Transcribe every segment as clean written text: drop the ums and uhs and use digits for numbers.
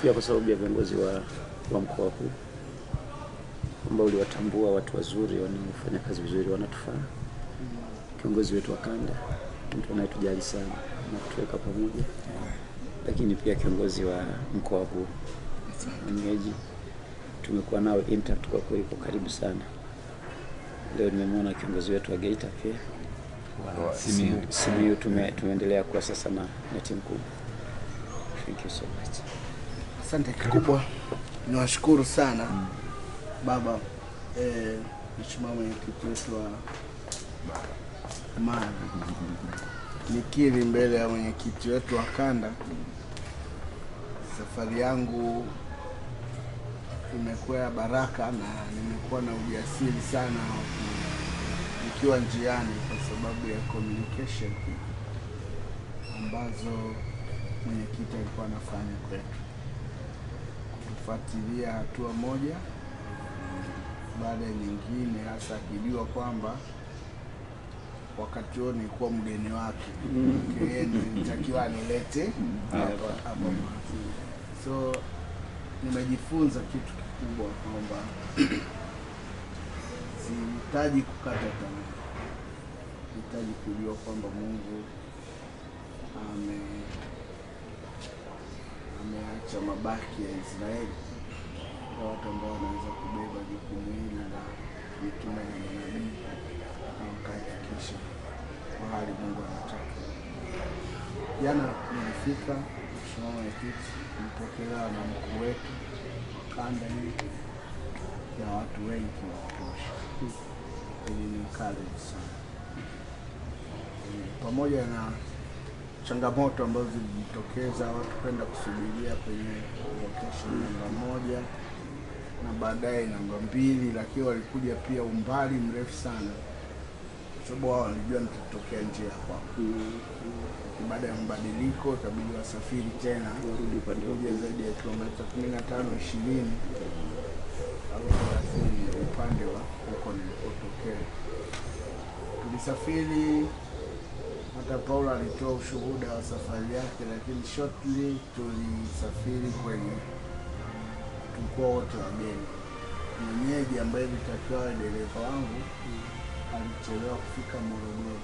pia kwa sababu ya viongozi wa mkoa huu ambao uliwatambua watu wazuri wanaofanya kazi vizuri wanatufaa. Kiongozi wetu wa kanda, mtu anayetujali sana na kutuweka pamoja. Lakini pia kiongozi wa mkoa huu mwenyeji, tumekuwa nao intact kwa kweli, kwa karibu sana. Leo nimemwona kiongozi wetu wa Geita pia. Simiyu tumeendelea kwa sasa na timu kubwa. Thank you so much. Asante kikubwa. Niwashukuru sana baba mheshimiwa mwenyekiti wetu wa Mara. Nikiri mbele ya mwenyekiti wetu wa kanda, safari yangu imekuwa baraka na nimekuwa na ujasiri sana nikiwa njiani kwa sababu ya communication ambazo mwenyekiti alikuwa anafanya kwetu, kufuatilia hatua moja baada ya nyingine, hasa akijua kwamba wakati huo nilikuwa mgeni wake. Yeye nilitakiwa nilete hapo. So nimejifunza kitu kikubwa kwamba sihitaji kukata tamaa. Nihitaji kujua kwamba Mungu ameacha mabaki ya Israeli kwa watu ambao wanaweza kubeba jukumu hili la mitume na manabii na wakahakikisha mahali Mungu anataka. Jana nilifika mheshimiwa mwenyekiti, nilipokelewa na mkuu wetu kanda hii ya watu wengi wa kutosha. Ili ni encourage sana. Pamoja na changamoto ambazo zilijitokeza, watu kwenda kusubiria kwenye location namba 1 na baadaye namba 2, lakini walikuja pia umbali mrefu sana, sababu wao walijua nitatokea njia kwao. Baada ya mabadiliko ikabidi wasafiri tena kuja zaidi ya kilomita 15-20 au 30 upande wa huko nilipotokea. Tulisafiri, hata Paula alitoa ushuhuda wa safari yake, lakini shortly tulisafiri kwenye tulikuwa wote wageni. Mwenyeji ambaye nilitakiwa dereva wangu alichelewa kufika Morogoro.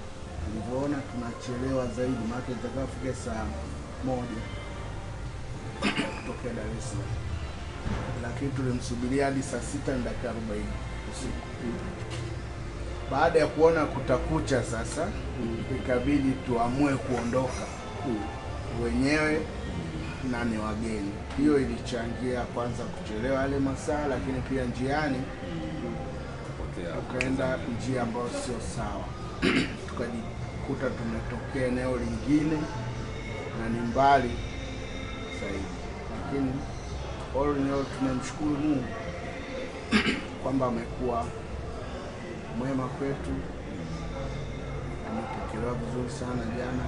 Nilipoona tunachelewa zaidi, maana nitakawa kufika saa 1 kutoka Dar es Salaam, lakini tulimsubiria hadi saa 6:40 usiku. Baada ya kuona kutakucha sasa, ikabidi tuamue kuondoka wenyewe na ni wageni. Hiyo ilichangia kwanza kuchelewa yale masaa, lakini pia njiani tukaenda njia ambayo sio sawa. Tukajikuta tumetokea eneo lingine na ni mbali zaidi, lakini all in all tunamshukuru Mungu kwamba amekuwa mwema kwetu. Amepokelewa vizuri sana jana.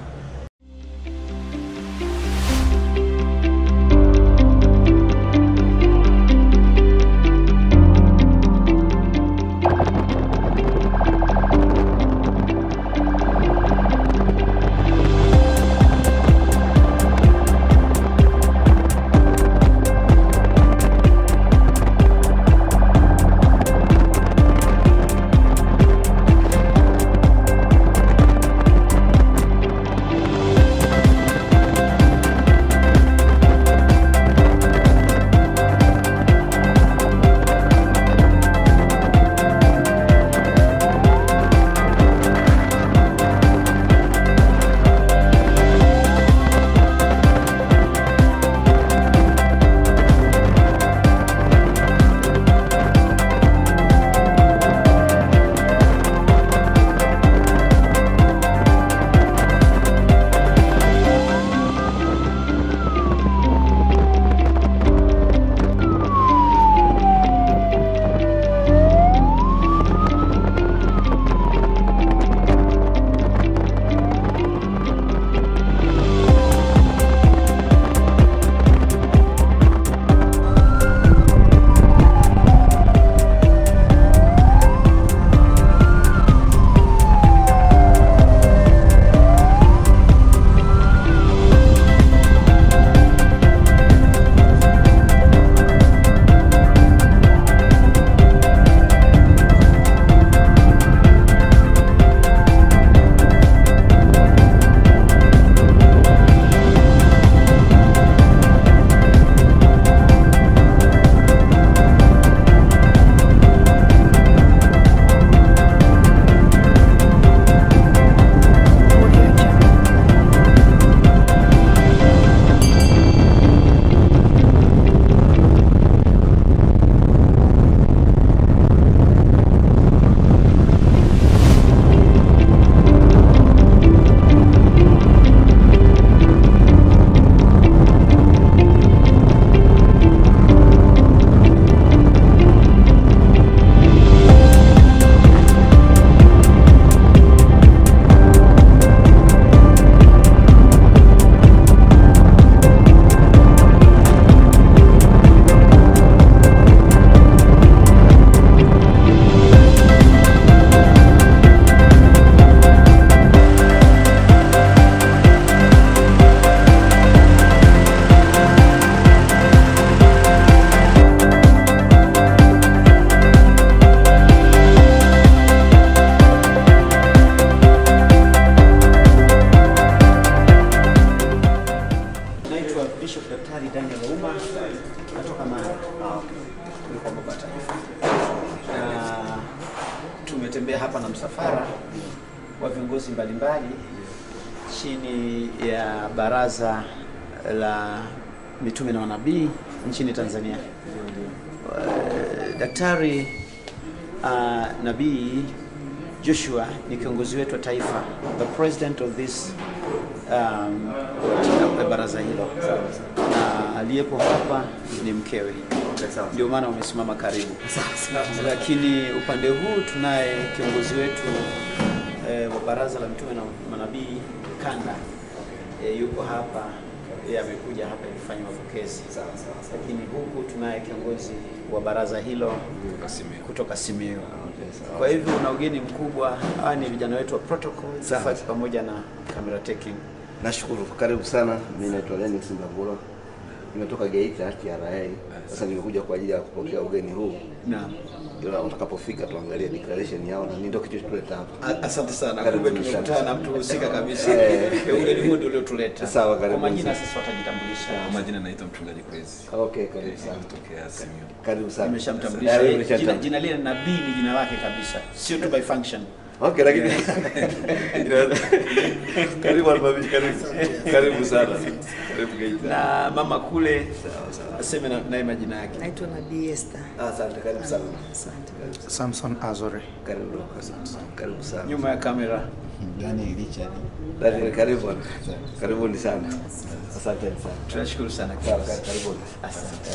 hapa na msafara wa viongozi mbalimbali chini ya Baraza la Mitume na Manabii nchini Tanzania. Daktari Nabii Joshua ni kiongozi wetu wa taifa, the president of this baraza hilo, na aliyepo hapa ni mkewe, ndio maana wamesimama karibu. Lakini upande huu tunaye kiongozi wetu wa Baraza la Mitume na Manabii kanda, yuko hapa, amekuja hapa kufanya mapokezi. Lakini huku tunaye kiongozi wa baraza hilo kutoka Simiyu. Kwa hivyo una ugeni mkubwa. Hawa ni vijana wetu wa protocol pamoja na camera taking. Nashukuru, karibu sana. Mimi naitwa Lennox Mbagula. Nimetoka Geita TRA. Sasa nimekuja kwa ajili ya kupokea ugeni huu. Naam. Ndio utakapofika tuangalie declaration yao na ndio kitu tuleta hapa. Asante sana. Kumbe tumekutana na mtu husika kabisa. Ugeni huu ndio uliotuleta. Sawa, karibu. Kwa majina sasa watajitambulisha. Kwa majina naitwa Mchungaji Kwezi. Okay, karibu sana. Kutokea Simiyu. Karibu sana. Nimeshamtambulisha. Jina lile Nabii ni jina lake kabisa. Sio tu by function. Okay, lakini karibu Albabi, karibu sana. Karibu Geita. Na mama kule aseme naye majina yake. Naitwa Nabii Esther. Asante, karibu sana. Asante. Samson Azore. Karibu. Karibu sana. Nyuma ya kamera Daniel Richard. Daniel, karibu. Karibuni sana. Asante sana. tunashukuru sana. Karibuni. Asante.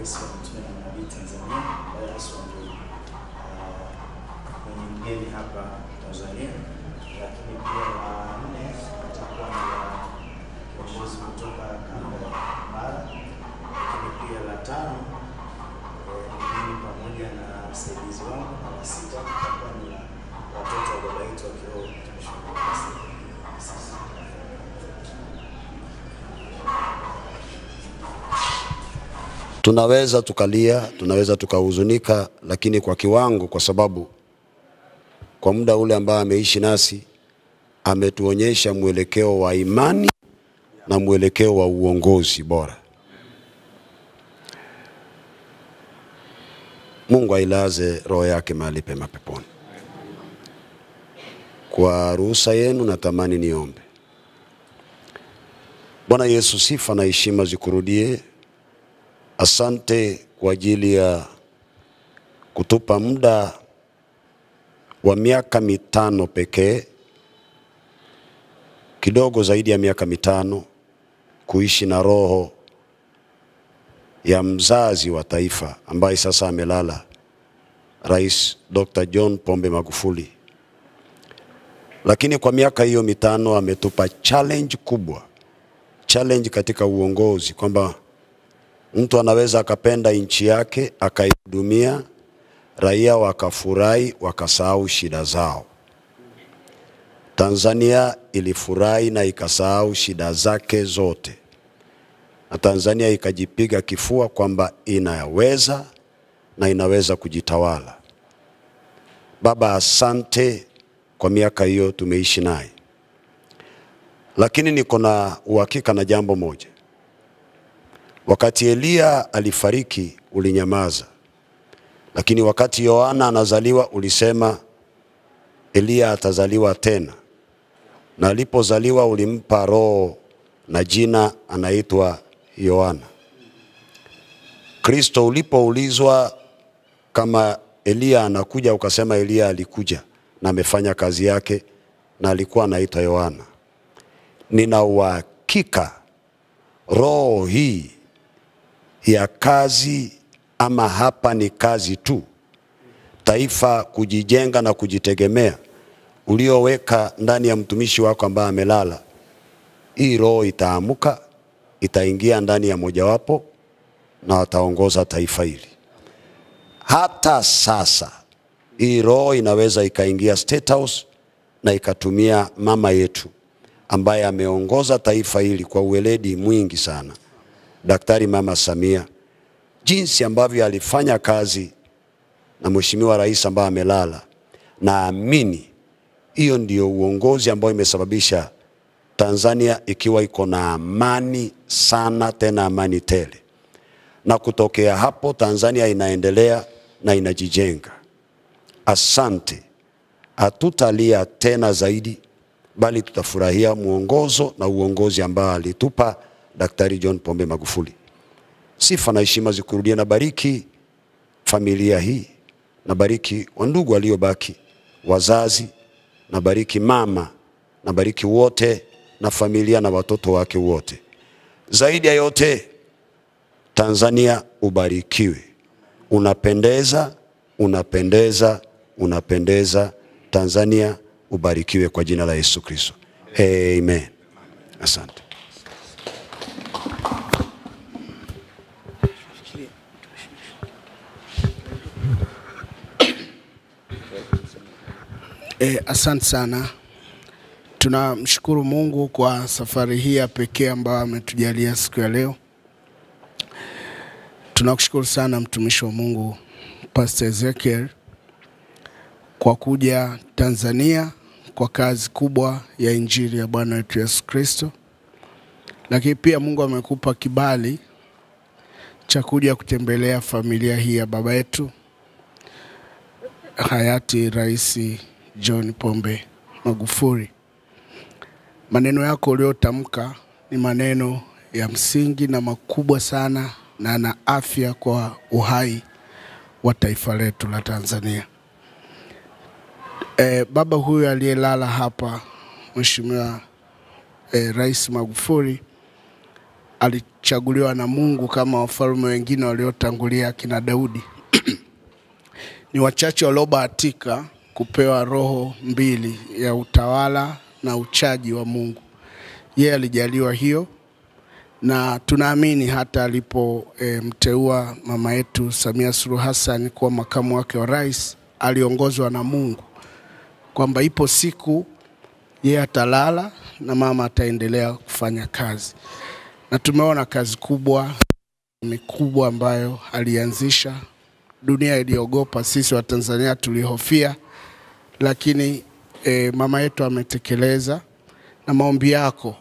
Rais wa Mitume na Manabii Tanzania, rais wa mwenye mgeni hapa Tanzania, lakini pia la 4 atakuwa ni kiongozi kutoka kanda ya Mara, lakini pia la 5 mimi pamoja na msaidizi wangu, na la 6 atakuwa ni watoto wa baba yetu wa kiroho. Tunaweza tukalia, tunaweza tukahuzunika, lakini kwa kiwango, kwa sababu kwa muda ule ambao ameishi nasi ametuonyesha mwelekeo wa imani na mwelekeo wa uongozi bora. Mungu ailaze roho yake mahali pema peponi. Kwa ruhusa yenu natamani niombe. Bwana Yesu, sifa na heshima zikurudie. Asante kwa ajili ya kutupa muda wa miaka 5 pekee, kidogo zaidi ya miaka 5, kuishi na roho ya mzazi wa taifa ambaye sasa amelala, Rais Dr. John Pombe Magufuli. Lakini kwa miaka hiyo 5 ametupa challenge kubwa, challenge katika uongozi, kwamba mtu anaweza akapenda nchi yake akaihudumia, raia wakafurahi, wakasahau shida zao. Tanzania ilifurahi na ikasahau shida zake zote. Na Tanzania ikajipiga kifua kwamba inaweza na inaweza kujitawala. Baba, asante kwa miaka hiyo tumeishi naye. Lakini niko na uhakika na jambo moja. Wakati Elia alifariki ulinyamaza. Lakini wakati Yohana anazaliwa ulisema Elia atazaliwa tena. Na alipozaliwa ulimpa roho na jina anaitwa Yohana. Kristo ulipoulizwa kama Elia anakuja, ukasema Elia alikuja na amefanya kazi yake na alikuwa anaitwa Yohana. Nina uhakika roho hii ya kazi, ama hapa ni kazi tu, taifa kujijenga na kujitegemea, ulioweka ndani ya mtumishi wako ambaye amelala, hii roho itaamuka, itaingia ndani ya mojawapo na wataongoza taifa hili. Hata sasa hii roho inaweza ikaingia State House na ikatumia mama yetu ambaye ameongoza taifa hili kwa uweledi mwingi sana, Daktari Mama Samia, jinsi ambavyo alifanya kazi na Mheshimiwa Rais ambaye amelala. Naamini hiyo ndio uongozi ambao imesababisha Tanzania ikiwa iko na amani sana, tena amani tele. Na kutokea hapo Tanzania inaendelea na inajijenga. Asante. Hatutalia tena zaidi, bali tutafurahia muongozo na uongozi ambao alitupa Daktari John Pombe Magufuli. Sifa na heshima zikurudie. Na bariki familia hii, na bariki wandugu waliobaki, wazazi, na bariki mama, na bariki wote na familia na watoto wake wote. Zaidi ya yote, Tanzania ubarikiwe. Unapendeza, unapendeza, unapendeza. Tanzania ubarikiwe kwa jina la Yesu Kristo. Amen. Asante. Asante sana. Tunamshukuru Mungu kwa safari hii ya pekee ambayo ametujalia siku ya leo. Tunakushukuru sana mtumishi wa Mungu Pastor Ezekiel kwa kuja Tanzania kwa kazi kubwa ya injili ya Bwana wetu Yesu Kristo. Lakini pia Mungu amekupa kibali cha kuja kutembelea familia hii ya baba yetu hayati Rais John Pombe Magufuli. Maneno yako uliyotamka ni maneno ya msingi na makubwa sana, na na afya kwa uhai wa taifa letu la Tanzania. Baba huyu aliyelala hapa, Mheshimiwa Rais Magufuli, alichaguliwa na Mungu kama wafalme wengine waliotangulia kina Daudi. Ni wachache waliobahatika kupewa roho mbili ya utawala na uchaji wa Mungu. Yeye alijaliwa hiyo, na tunaamini hata alipo mteua mama yetu Samia Suluhu Hassan kuwa makamu wake wa rais, aliongozwa na Mungu kwamba ipo siku yeye atalala na mama ataendelea kufanya kazi. Na tumeona kazi kubwa mikubwa ambayo alianzisha. Dunia iliogopa, sisi wa Tanzania tulihofia, lakini mama yetu ametekeleza. Na maombi yako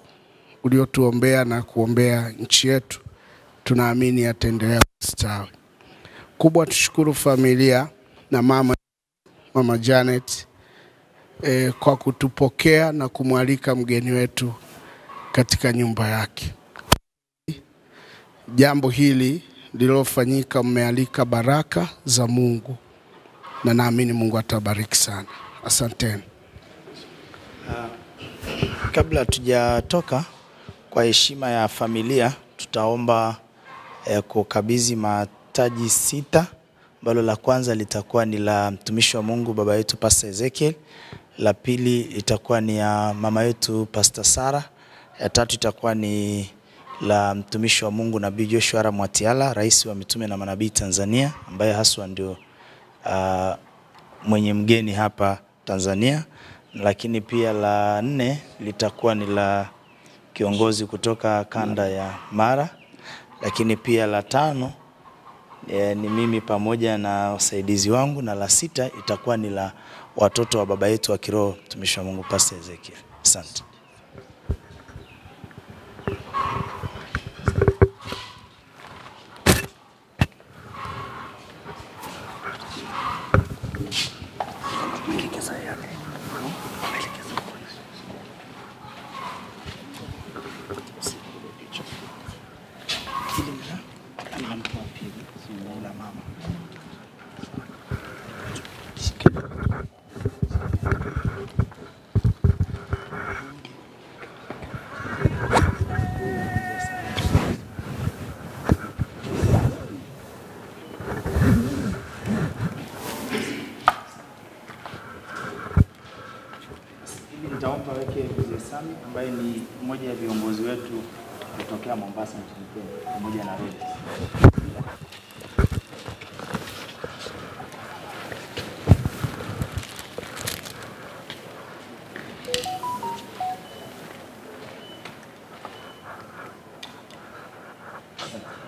uliotuombea na kuombea nchi yetu, tunaamini ataendelea kustawi. Kubwa tushukuru familia na mama Janet kwa kutupokea na kumwalika mgeni wetu katika nyumba yake. Jambo hili lililofanyika, mmealika baraka za Mungu, na naamini Mungu atabariki sana. Asanteni. Kabla tujatoka, kwa heshima ya familia tutaomba kukabidhi mataji 6, ambalo la kwanza litakuwa ni la mtumishi wa Mungu baba yetu Pastor Ezekiel, la pili itakuwa ni ya mama yetu Pastor Sara, ya tatu itakuwa ni la mtumishi wa Mungu Nabii Joshua Mwatiala, rais wa mitume na manabii Tanzania, ambaye haswa ndio mwenye mgeni hapa Tanzania, lakini pia la 4 litakuwa ni la kiongozi kutoka kanda ya Mara, lakini pia la 5 ni mimi pamoja na wasaidizi wangu, na la 6 itakuwa ni la watoto wa baba yetu wa kiroho mtumishi wa Mungu Pastor Ezekiel. Asante. Nitaomba weke Mzee Sami ambaye ni mmoja ya viongozi wetu kutokea Mombasa nchini Kenya pamoja na Rhodes.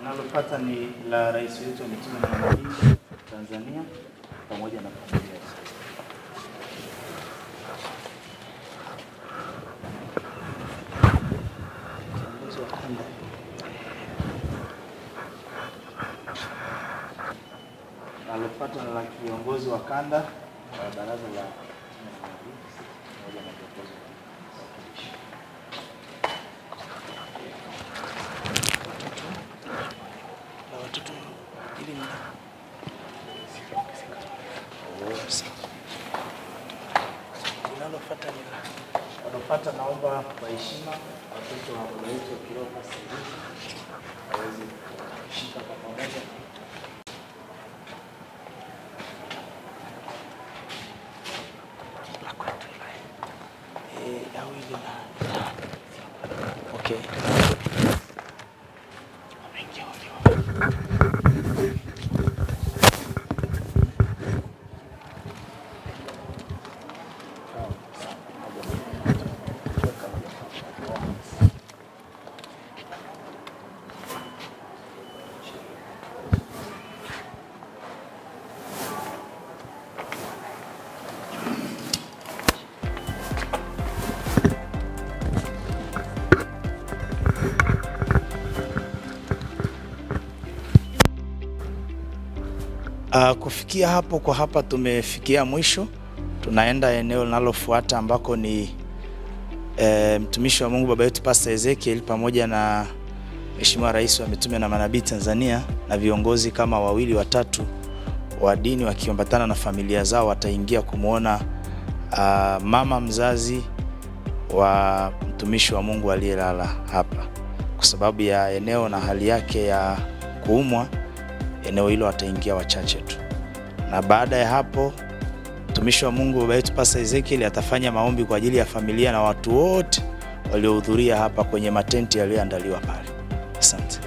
Nalopata ni la rais wetu wa mitume na manabii Tanzania pamoja na familia. Nalopata na la kiongozi wa kanda wa baraza la moja na kiongozi wa watoto ili nalopata naomba kwa heshima watoto wa baba yetu wa kiroho waweze kushika kwa pamoja. Okay. Kufikia hapo, kwa hapa tumefikia mwisho. Tunaenda eneo linalofuata ambako ni mtumishi wa Mungu baba yetu Pastor Ezekiel pamoja na Mheshimiwa Rais wa Mitume na Manabii Tanzania na viongozi kama 2 watatu wa dini wakiambatana na familia zao wataingia kumuona mama mzazi wa mtumishi wa Mungu aliyelala hapa. Kwa sababu ya eneo na hali yake ya kuumwa, eneo hilo wataingia wachache tu. Na baada ya hapo mtumishi wa Mungu baba yetu Pastor Ezekiel atafanya maombi kwa ajili ya familia na watu wote waliohudhuria hapa kwenye matenti yaliyoandaliwa pale. Asante.